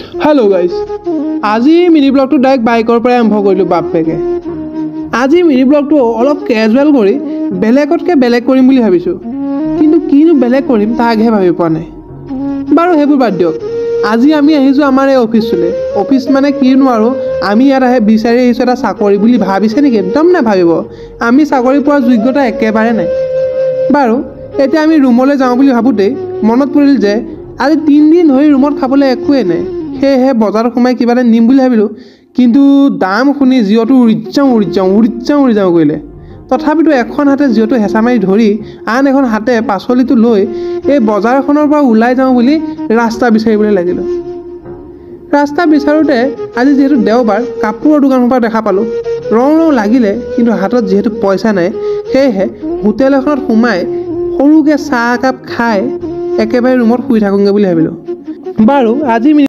hello guys आज mini blog तो direct biker पर आरम्भ कर बापेके आज मिनी ब्लग तो अलग कैजुअल कर बेलेगतके बेलेग करिम बुली भाविছো किन्तु किनु बेलेग करिम ताकहे भाबि पोৱা নাই बारो हेबुर बाद दियक आज आमी आहिছো आमार এই অফিসলে অফিস মানে কিनु आरो आमी यार आহে বিচাৰি আহিছো এটা চাকৰি বুলি ভাবিছে নেকি একদম না ভাবিব आमी চাকৰি পোৱা যোগ্যতা একেবাৰে নাই बारो এতিয়া আমি ৰুমলৈ যাওঁ বুলি ভাবুতে মনত পৰিল যে आज 3 दिन ধৰি ৰুমত খাবলৈ একোৱে নাই हे बजार सोमाय किबा निम बुली भाबिलो किन्तु दाम शुनि जिओटो उरि जाऊ कइले तथापितो एखन हाते जिओटो हेसा मारि धरि आन एखन हाते पासलितो लय ए बजारखনৰ পৰা उलाय जाऊ बुली रास्ता बिचारिबले लागिलो रास्ता बिचारोते आज जेहेतु देवबार कापुৰৰ दुकाনৰ পৰা দেখা पालो रং लागिले किन्तु हातत जेहेतु पैसा নাই हे होटेल एखনত सोमाय सरुके चाह काप खाय एकेबारे रुमत শুই থাকুंगे बुली भाबिलो बारो आज